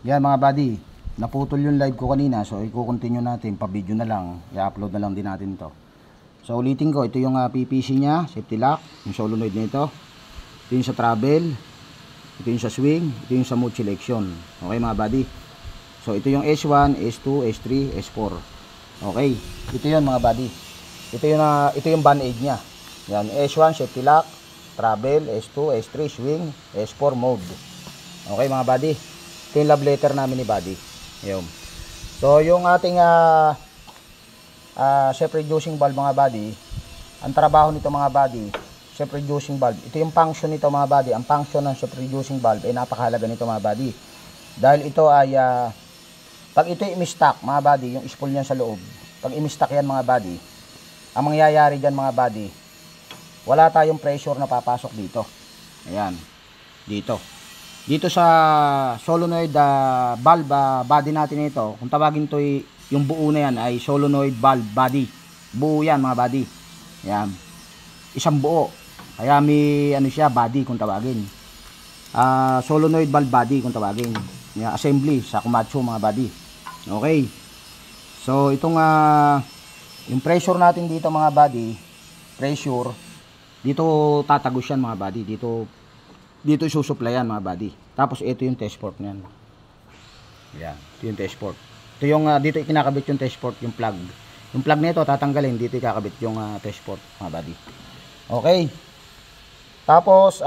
Yan mga buddy, naputol yung live ko kanina, so i-continue natin, pa-video na lang, i-upload na lang din natin to. So ulitin ko, ito yung PPC nya, safety lock, yung solenoid nito. Ito yung sa travel, ito yung sa swing, ito yung sa mode selection. Okay mga buddy. So ito yung S1, S2, S3, S4. Okay, ito yun mga buddy. Ito yung band aid nya. Yan, S1 safety lock, travel, S2, S3 swing, S4 mode. Okay mga buddy. Ito yung love letter namin ni buddy. Ayun. So yung ating self-reducing valve mga buddy, ang trabaho nito mga buddy, self-reducing valve, ito yung function nito mga buddy. Ang function ng self-reducing valve ay napakahalaga nito mga buddy. Dahil ito ay pag ito ay i-stock mga buddy, yung spool niyan sa loob, pag i-stock yan mga buddy, ang mangyayari dyan mga buddy, wala tayong pressure na papasok dito. Ayan, dito sa solenoid valve body natin ito, kung tawagin to yung buo na yan ay solenoid valve body. Buo yan mga buddy. Ayan, isang buo. Kaya may ano siya, body kung tawagin. Solenoid valve body kung tawagin. Ayan, assembly sa Komatsu mga buddy. Okay. So itong yung pressure natin dito mga buddy, pressure dito tatagos yan mga buddy. Dito isusuplayan mga buddy. Tapos ito yung test port niyan. Ayan, ito yung test port. Ito yung dito ikinakabit yung test port, yung plug. Yung plug nito tatanggalin, dito ikakabit yung test port mga buddy. Okay. Tapos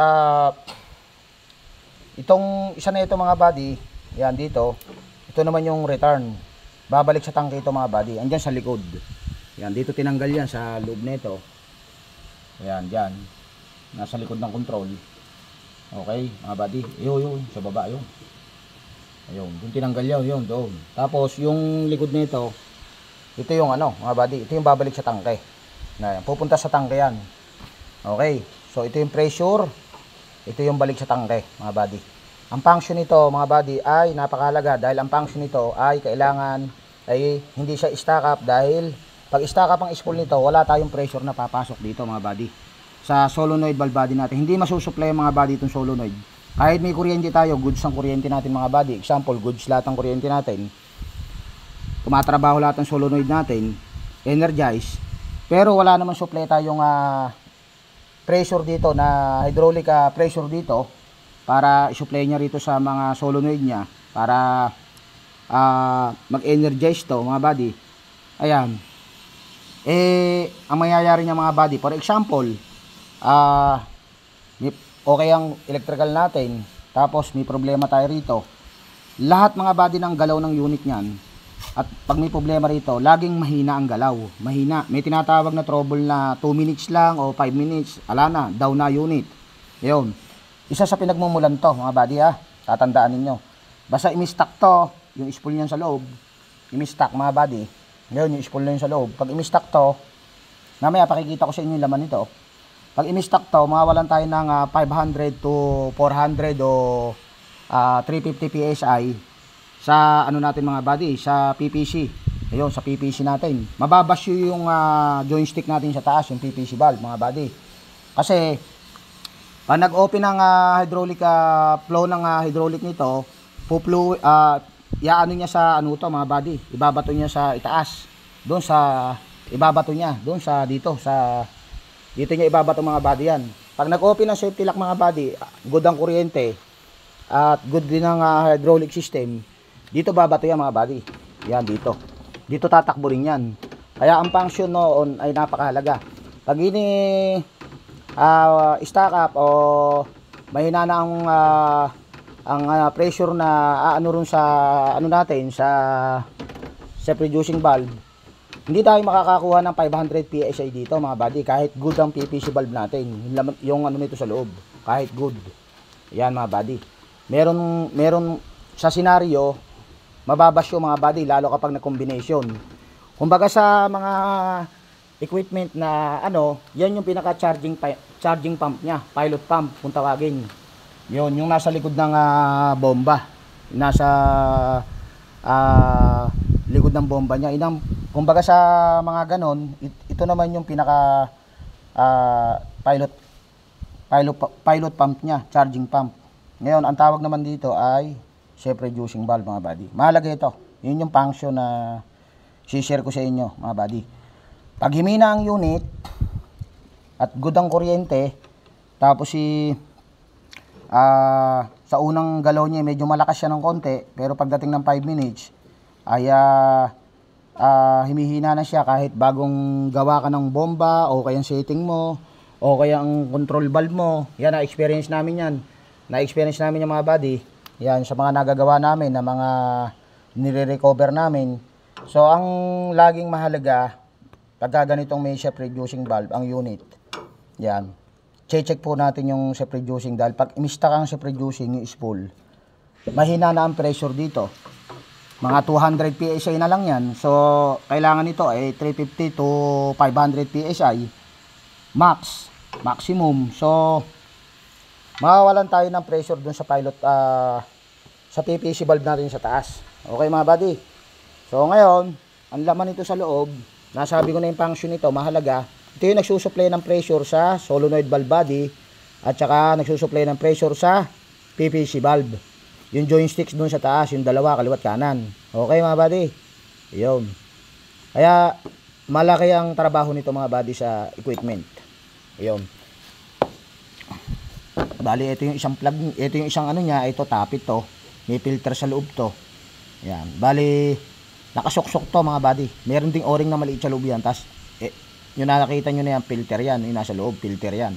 itong isa na ito mga buddy, yan dito. Ito naman yung return. Babalik sa tangke ito mga buddy. Andiyan sa likod. Yan dito tinanggal yan sa loob nito. Ayan, diyan. Nasa likod ng control. Okay, mga buddy. Yun, sa baba yun. Ayun, yung tinanggal yun, doon. Tapos, yung likod nito, ito yung mga buddy, ito yung babalik sa tangke. Na, pupunta sa tangke yan. Okay, so ito yung pressure, ito yung balik sa tangke, mga buddy. Ang function nito, mga buddy, ay napakahalaga dahil ang function nito ay kailangan, ay hindi siya stack up dahil pag stack up ang spool nito, wala tayong pressure na papasok dito, mga buddy. Sa solenoid valve body natin, hindi masusupply mga body itong solenoid. Kahit may kuryente tayo, goods ang kuryente natin mga body. Example, goods lahat ang kuryente natin. Tumatrabaho lahat ng solenoid natin, energize. Pero wala naman supply tayong pressure dito na hydraulic pressure dito para i-supply niya rito sa mga solenoid niya para mag-energize to mga body. Ayan. Ang mangyayari niya mga body, for example, okay ang electrical natin, tapos may problema tayo rito, lahat mga body ng galaw ng unit niyan, at pag may problema rito, laging mahina ang galaw, mahina, may tinatawag na trouble na 2 minutes lang o 5 minutes, ala na, down na unit. Yun, isa sa pinagmumulan to mga body tatandaan ninyo, basta i-stock to, yung spool niyan sa loob, i-stock mga body, yun yung spool na yun sa loob, pag i-stock to, mamaya pakikita ko sa inyo yung laman nito. Pag in-stock to, mawawalan tayo ng 500 to 400 o 350 PSI sa natin mga body, sa PPC. Ayun, sa PPC natin. Mababasyo yung joystick natin sa taas, yung PPC valve mga body. Kasi pag nag-open ng hydraulic flow ng hydraulic nito, iaano niya sa to mga body, ibabato niya sa itaas. Doon sa ibabato niya, doon sa dito niya ibabato mga body yan. Pag nag-open ng safety lock mga body, good ang kuryente at good din ang hydraulic system, dito babato yan mga body. Yan dito. Dito tatakbo rin yan. Kaya ang function noon ay napakahalaga. Pag ini stack up o mahina na ang pressure na ron sa natin sa self-reducing valve, hindi tayo makakakuha ng 500 PSI dito mga buddy, kahit good ang PPC valve natin, yung nito sa loob, kahit good. Yan mga buddy. Meron sa senaryo, mababas yung mga buddy, lalo kapag na-combination. Kumbaga sa mga equipment na yan yung charging pump niya, pilot pump kung tawagin. Yun, yung nasa likod ng bomba. Nasa likod ng bomba niya. Kumbaga sa mga ganon, ito naman yung pinaka pilot pump niya, charging pump. Ngayon, ang tawag naman dito ay self-reducing valve mga buddy. Mahalaga ito. Yun yung function na share ko sa inyo mga buddy. Pag himina ang unit at good ang kuryente, tapos sa unang galaw niya medyo malakas siya ng konti, pero pagdating ng 5 minutes ay humihina na siya kahit bagong gawa ka ng bomba o kaya setting mo o kaya ang control valve mo. Yan, na-experience namin yan. Na-experience namin yung mga buddy. Yan, sa mga nagagawa namin, na mga nire-recover namin. So, ang laging mahalaga, pagka ganitong may self-reducing valve, ang unit. Yan. Check po natin yung self-reducing dahil pag imista kang self-reducing, yung spool, mahina na ang pressure dito. Mga 200 PSI na lang yan. So, kailangan nito ay 350 to 500 PSI maximum. So, mawawalan tayo ng pressure dun sa pilot, sa PPC valve natin sa taas. Okay mga buddy? So, ngayon, ang laman nito sa loob, nasabi ko na yung function nito, mahalaga. Ito yung nagsusupply ng pressure sa solenoid valve body at saka nagsusupply ng pressure sa PPC valve. Yung joysticks dun sa taas, yung dalawa, kaliwat kanan. Okay mga buddy? Yun. Kaya, malaki ang trabaho nito mga buddy sa equipment. Yun. Bali, ito yung isang plug, ito yung isang ano niya, ito tapit to. May filter sa loob to. Yan. Bali, nakasuksok to mga buddy. Meron ding o-ring na maliit sa loob yan. Tapos, yung nakakita nyo na yan, filter yan. Yung nasa loob, filter yan.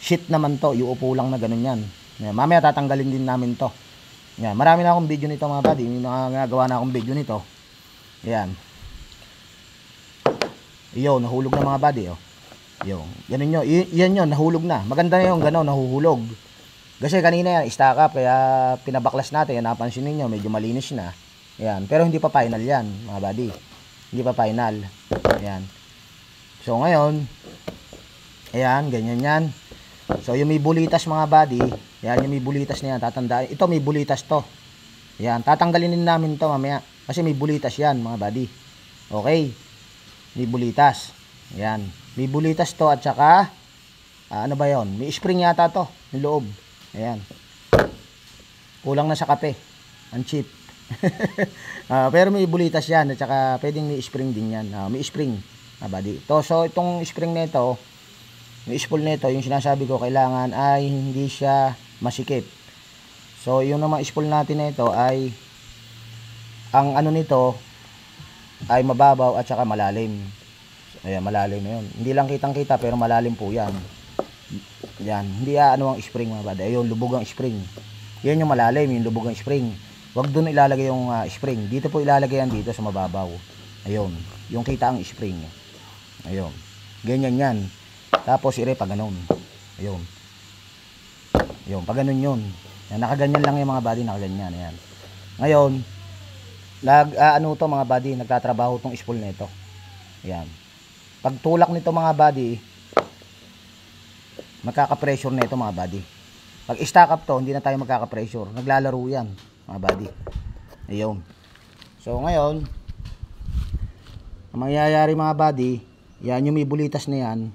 Sheet naman to, iuupo lang na ganun yan. Yan. Mamaya tatanggalin din namin to. Yan. Marami na akong video nito mga buddy. Yung nakagawa na akong video nito. Yan. Yun, nahulog na mga buddy. Oh. Yun. Ganun nyo. Yan yun, nahulog na. Maganda na yung gano'n, nahuhulog. Kasi kanina yan, stack up. Kaya pinabaklas natin. Yan, napansin ninyo, medyo malinis na. Yan. Pero hindi pa final yan, mga buddy. Hindi pa final. Yan. So, ngayon, ayan, ganyan yan. So, yung may bulitas mga buddy, yan, yung may bulitas na yan, tatandaan. Ito, may bulitas to. Yan, tatanggalin din namin to mamaya. Kasi may bulitas yan, mga buddy. Okay. May bulitas. Yan. May bulitas to at saka, ano ba yon? May spring yata to, yung loob. Ayan. Kulang na sa kape. Ang cheap. Pero may bulitas yan at saka pwedeng may spring din yan. May spring. Buddy. So, itong spring nito, yung spool nito, yung sinasabi ko, kailangan ay hindi siya masikip. So, yung naman spool natin nito ay, ang ano nito, ay mababaw at saka malalim. Ayan, malalim na yun. Hindi lang kitang-kita, pero malalim po yan. Yan. Hindi ano ang spring mga buddy. Ayun, lubog ang spring. Yan yung malalim, yung lubog ang spring. Huwag doon ilalagay yung spring. Dito po ilalagay yan dito sa mababaw. Ayun. Yung kita ang spring. Ayun. Ganyan yan. Tapos ire pa ganun. Ayun. Ayun. Pag ganun yun. Yan, nakaganyan lang yung mga buddy. Nakaganyan. Ayan. Ngayon, ano to mga buddy, nagtatrabaho tong spool nito. Ayan. Pag tulak nito mga buddy, magkaka-pressure na ito mga buddy. Pag stack up to, hindi na tayo magkaka-pressure. Naglalaro yan mga buddy. Ayun. So ngayon, ang mangyayari mga buddy, yan yung may bulitas na yan,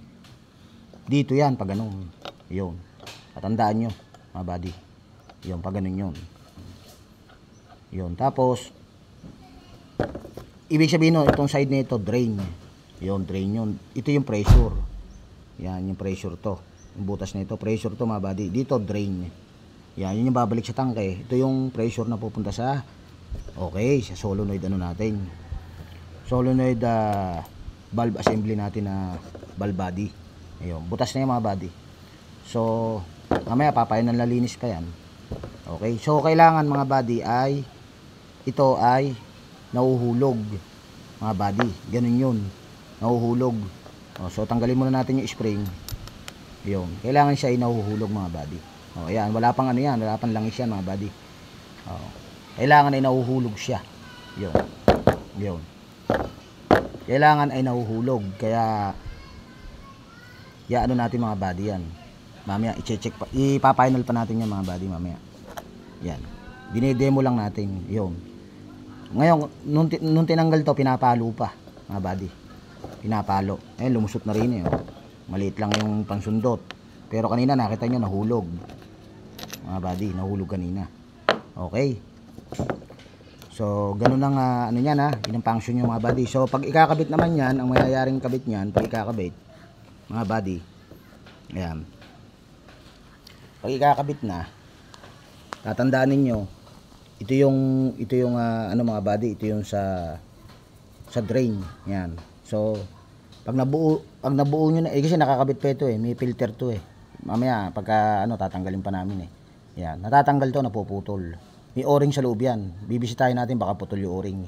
dito yan pag ganun. Ayun. Patandaan nyo mga buddy. Ayun, pag ganun yun. Ayun. Tapos, ibig sabihin no, itong side na ito, drain. Yun, drain yun. Ito yung pressure. Yan, yung pressure to. Yung butas na ito, pressure to mga buddy. Dito, drain. Yan, yun yung babalik sa tangke. Ito yung pressure na pupunta sa, okay, sa solenoid ano natin. Solenoid valve assembly natin na valve body. Ayun, butas na yung mga buddy. So, mamaya papayan ng lalinis pa yan. Okay, so kailangan mga buddy ay, ito ay nahuhulog. Mga buddy, ganun yun. Nahuhulog. So tanggalin muna natin yung spring. Yun. Kailangan siya ay nahuhulog mga buddy. Ayan, wala pang ano yan, wala pang langis yan mga buddy. Kailangan ay nahuhulog siya. Yun. Yun. Kailangan ay nahuhulog. Kaya ano natin mga buddy yan. Mamaya i-check pa, ipa-final pa natin yan mga buddy mamaya. Yan. Dinedemo lang natin. Yun. Ngayon, nung tinanggal to, pinapalo pa mga buddy. Pinapalo. Ayun, lumusot na rin eh. Maliit lang yung pangsundot. Pero kanina nakita nyo nahulog. Mga buddy, nahulog kanina. Okay. So, ganun ang ano niyan ha, yun ang function yung mga body. So, pag ikakabit naman yan, ang mayayari kabit niyan, pag ikakabit, mga body, ayan. Pag ikakabit na, tatandaan ninyo, ito yung ano mga body, ito yung sa drain, yan. So, pag nabuo nyo na, kasi nakakabit pa ito may filter to Mamaya, pagka ano, tatanggalin pa namin Yan, natatanggal to, napuputol. May o-ring sa loob yan. Bibisitahin natin, baka putol yung o-ring.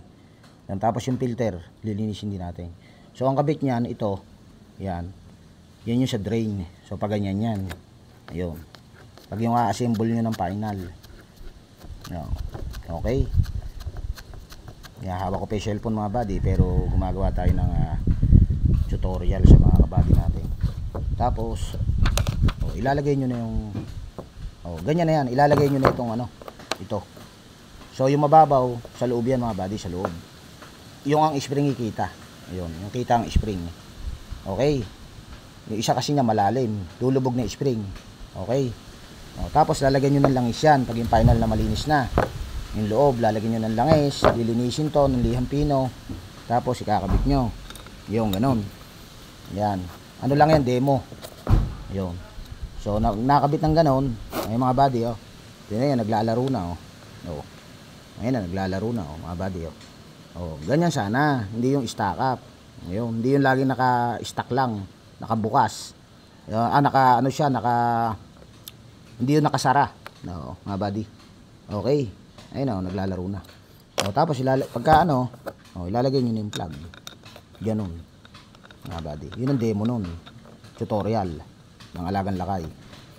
Yan, tapos yung filter, lilinisin din natin. So, ang kabit niyan, ito, yan. Yan yung sa drain. So, pag ganyan yan. Ayun. Pag yung a-assemble nyo ng final. Yan. Okay. Yan, hawak ko pa yung cellphone mga buddy, pero gumagawa tayo ng tutorial sa mga kabady natin. Tapos, ilalagay nyo na yung, ganyan na yan. Ilalagay nyo na itong ito. So, yung mababaw, sa loob yan mga buddy, sa loob. Yung ang spring ikita. Ayun, yung kita ang spring. Okay. Yung isa kasi niya malalim. Lulubog na spring. Okay. Tapos, lalagyan nyo ng langis yan. Pag yung final na malinis na. Yung loob, lalagyan nyo ng langis. Lilinisin to, ng liham pino. Tapos, ikakabit nyo. Yung ganon. Yan. Ano lang yan, demo. Ayun. So, nakabit ng ganon. Ay mga buddy, Tingnan yan, naglalaro na, Ngayon na, naglalaro na, mga buddy, ganyan sana. Hindi yung stack up. Ayun, hindi yung laging naka-stack lang. Nakabukas. Hindi yung nakasara. No, mga buddy. Okay. Ayun, naglalaro na. Tapos, pagka ilalagay nyo na yung plug. Ganun. Mga buddy. Yun ang demo nun. Tutorial. Ng alagang lakay.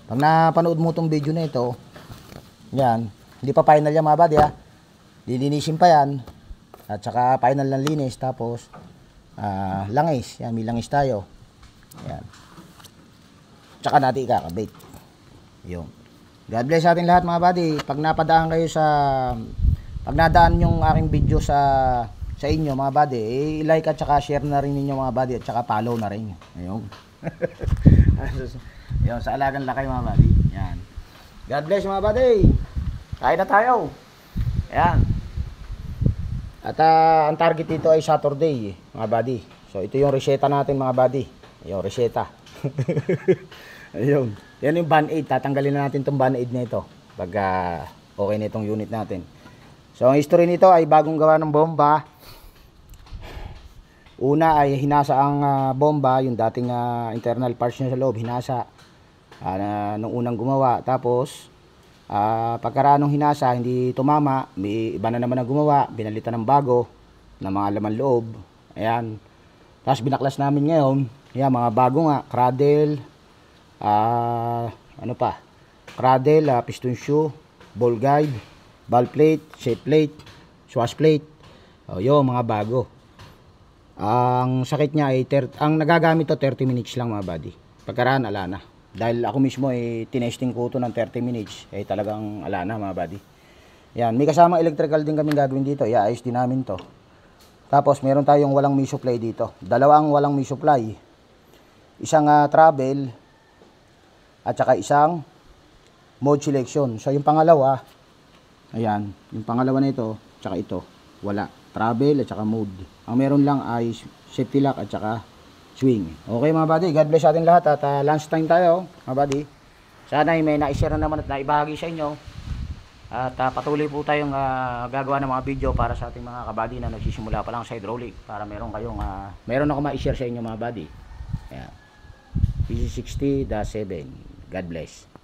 Pag napanood mo itong video na ito, yan, hindi pa final yan mga buddy lilinisin pa yan at saka final ng linis, tapos langis, yan, may langis tayo, yan, tsaka natin ikakabit. Yun. God bless sa ating lahat mga buddy. Pag napadaan kayo pag nadaan yung aking video sa inyo mga buddy, i-like at saka share na rin ninyo mga buddy, at saka follow na rin. Ayun. Yun, sa alagang lakay mga buddy. Yan. God bless mga buddy. Kain na tayo. Ayan. At ang target dito ay Saturday mga buddy. So ito yung reseta natin mga buddy. Yung reseta. Ayun. Yan yung band-aid. Tatanggalin na natin itong band-aid na ito pag okay na itong unit natin. So ang history nito ay bagong gawa ng bomba. Una ay hinasa ang bomba, yung dating internal parts niya sa loob, hinasa nung unang gumawa. Tapos pagkaranong hinasa, hindi tumama, may iba na naman ang gumawa, binalitan ng bago na mga laman loob. Ayan. Tapos binaklas namin ngayon, yan, mga bago nga, cradle, cradle, piston shoe, ball guide, valve plate, shape plate, swash plate. Yun, mga bago. Ang sakit niya ay ang nagagamit to 30 minutes lang mga buddy. Pagkaraan ala na. Dahil ako mismo tinesting ko to ng 30 minutes, talagang ala na mga buddy. Yan, may kasamang electrical din kaming gagawin dito. Iayos din namin to. Tapos meron tayong walang mi-supply dito. Dalawang walang mi-supply. Isang travel at saka isang mode selection. So yung pangalawa, ayan, yung pangalawa na ito, tsaka ito, wala. Travel at saka mode. Ang meron lang ay safety lock at saka swing. Okay mga buddy, God bless sa ating lahat at lunch time tayo mga buddy. Sana ay may na-share na naman at naibahagi sa inyo. At patuloy po tayong gagawa ng mga video para sa ating mga kabady na nagsisimula pa lang sa hydraulic, para meron ako ma-share sa inyo mga buddy. Ayan. PC60-7. God bless.